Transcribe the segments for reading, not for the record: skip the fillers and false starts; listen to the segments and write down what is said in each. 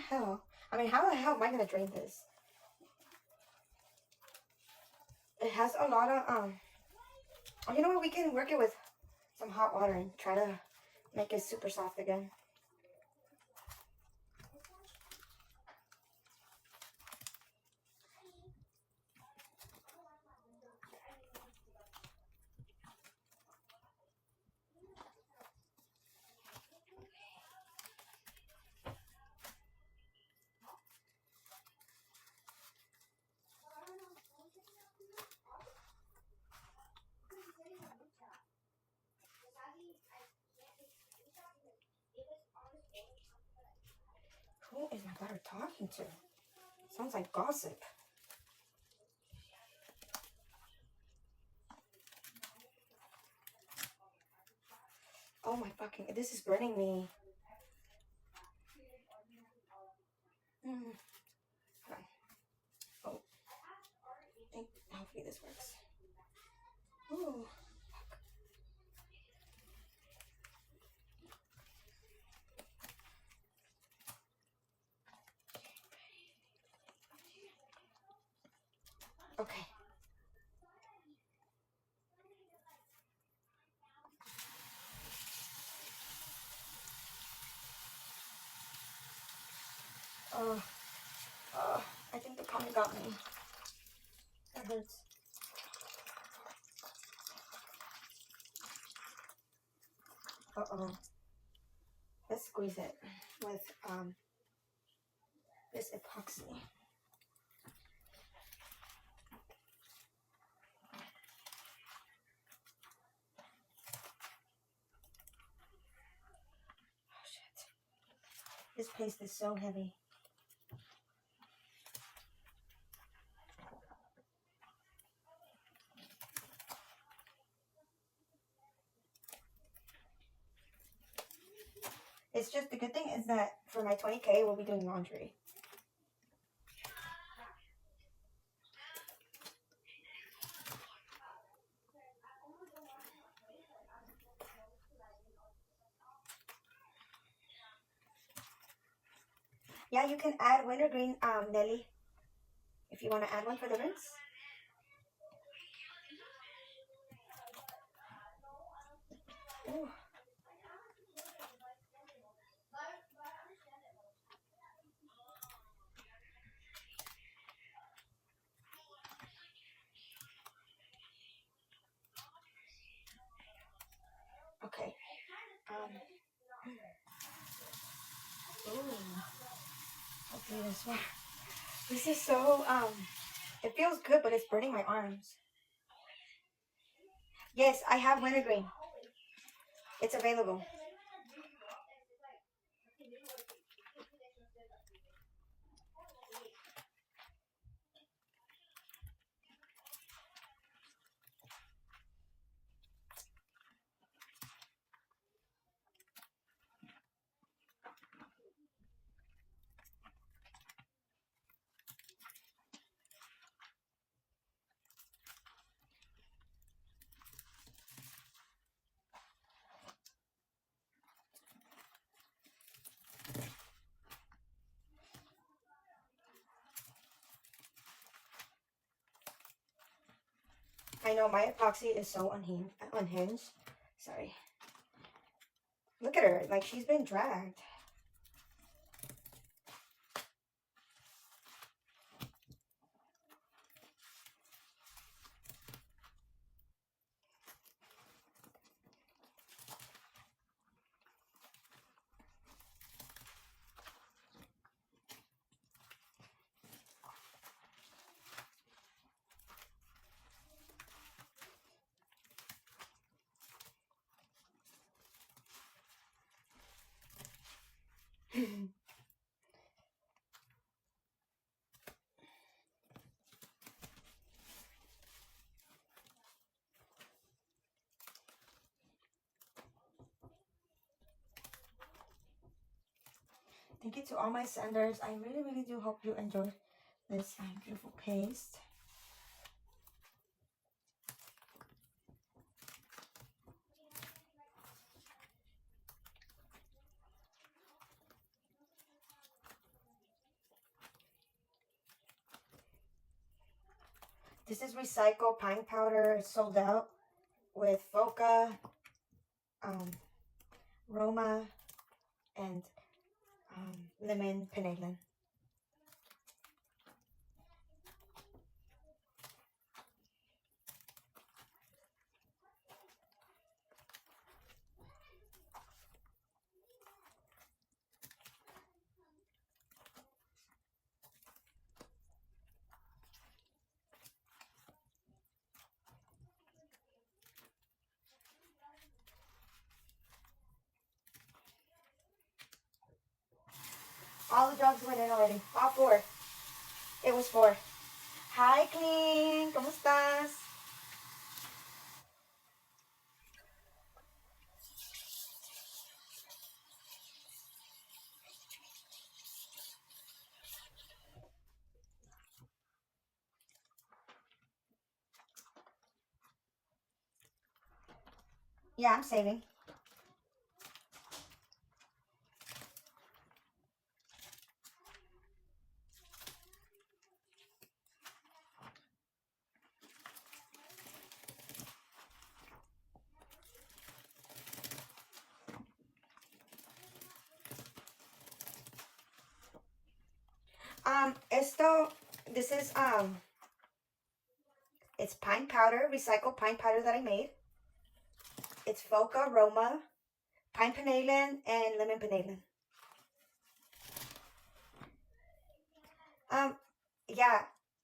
hell? I mean, how the hell am I gonna drain this? It has a lot of oh, you know what? We can work it with some hot water and try to make it super soft again. Who is my daughter talking to? Sounds like gossip. Oh my fucking, this is burning me. Hold on. Oh, hopefully this works. Ooh. Okay. I think the comet got me. That hurts. Uh-oh. Let's squeeze it with this epoxy. Oh shit. This paste is so heavy. It's just, the good thing is that for my 20K, we'll be doing laundry. Yeah, you can add wintergreen, Nelly, if you want to add one for the rinse. Ooh. Okay. Ooh. Hopefully this one. This is so, it feels good, but it's burning my arms. Yes, I have wintergreen. It's available. I know my epoxy is so unhinged. Sorry. Look at her. Like, she's been dragged. Thank you to all my senders. I really, really do hope you enjoyed this beautiful paste. This is recycled pine powder. It's sold out with Foca, Roma, and lemon pinalin. All the dogs went in already. All 4. It was 4. Hi, Clean. ¿Cómo estás? Yeah, I'm saving. This is, it's pine powder, recycled pine powder that I made. It's Foca, Roma, pine pinalin, and lemon pinalin. Yeah,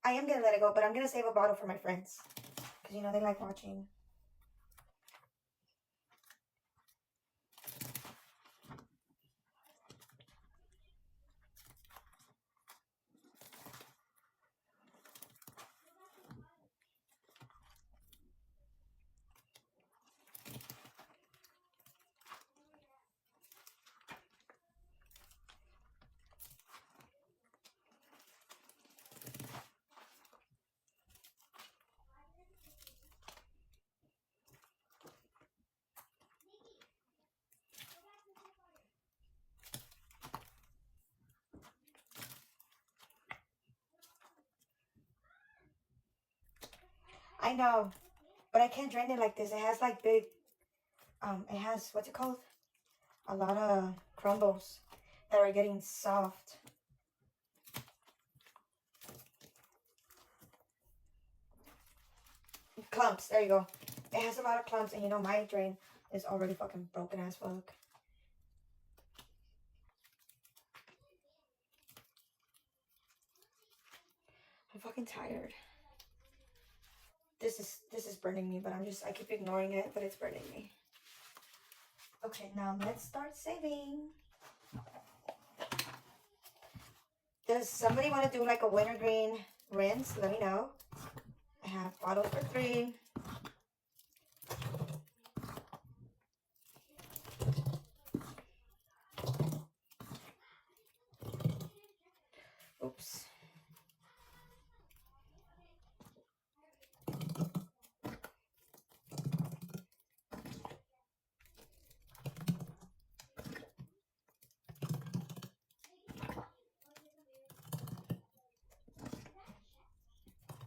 I am gonna let it go, but I'm gonna save a bottle for my friends. Because, you know, they like watching. I know, but I can't drain it like this. It has like big, it has, what's it called? A lot of crumbles that are getting soft. Clumps, there you go. It has a lot of clumps, and you know my drain is already fucking broken as fuck. I'm fucking tired. This is burning me, but I keep ignoring it, but it's burning me. Okay, now let's start saving. Does somebody want to do like a wintergreen rinse? Let me know. I have bottles for 3. Oops.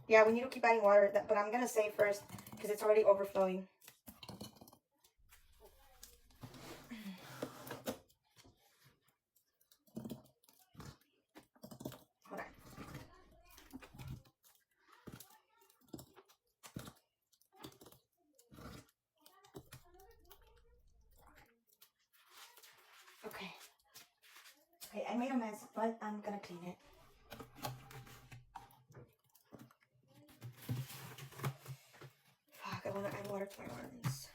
Yeah, we need to keep adding water, but I'm gonna save first because it's already overflowing. Hold on. Okay. Okay, I made a mess, but I'm gonna clean it. Fuck, I wanna add water to my arms.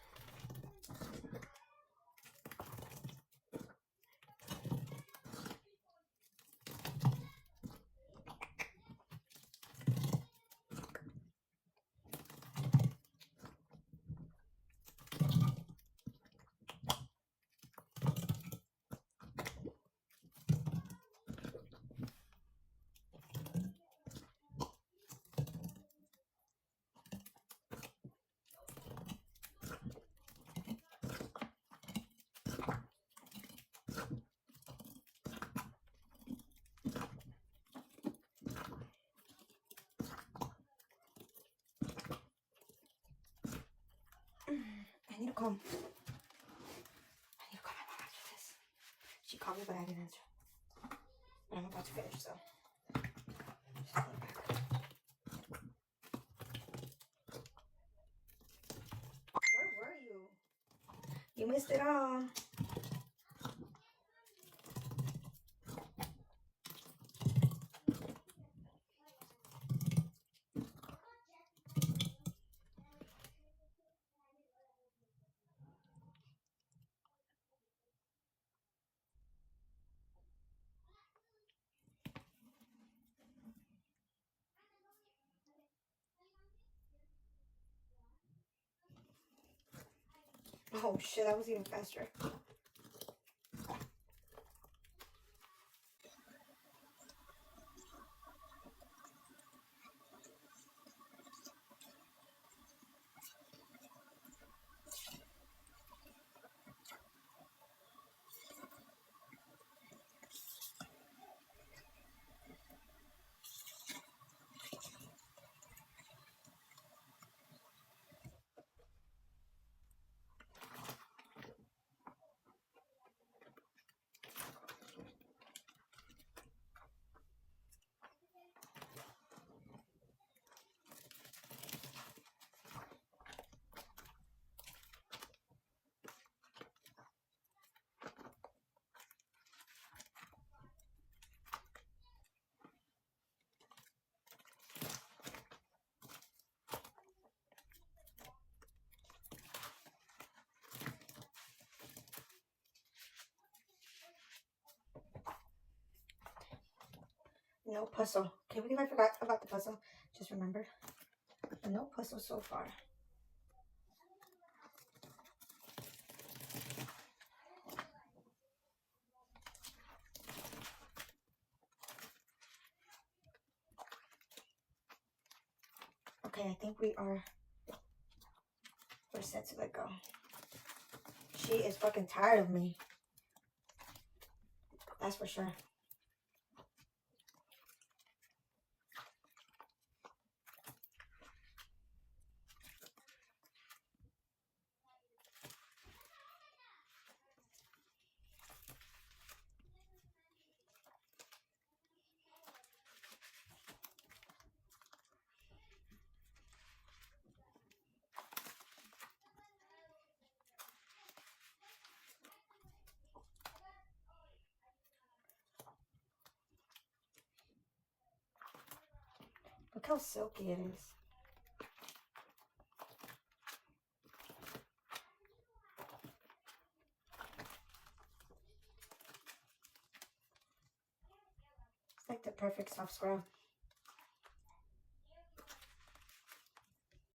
comb. I need to call my mom after this. She called me, but I didn't answer. But I'm about to finish, so. Just going back. Where were you? You missed it all. Oh shit, that was even faster. No puzzle. Can't believe I forgot about the puzzle. Just remembered. But no puzzle so far. Okay, I think we're set to let go. She is fucking tired of me. That's for sure. Look how silky it is. It's like the perfect soft scrub.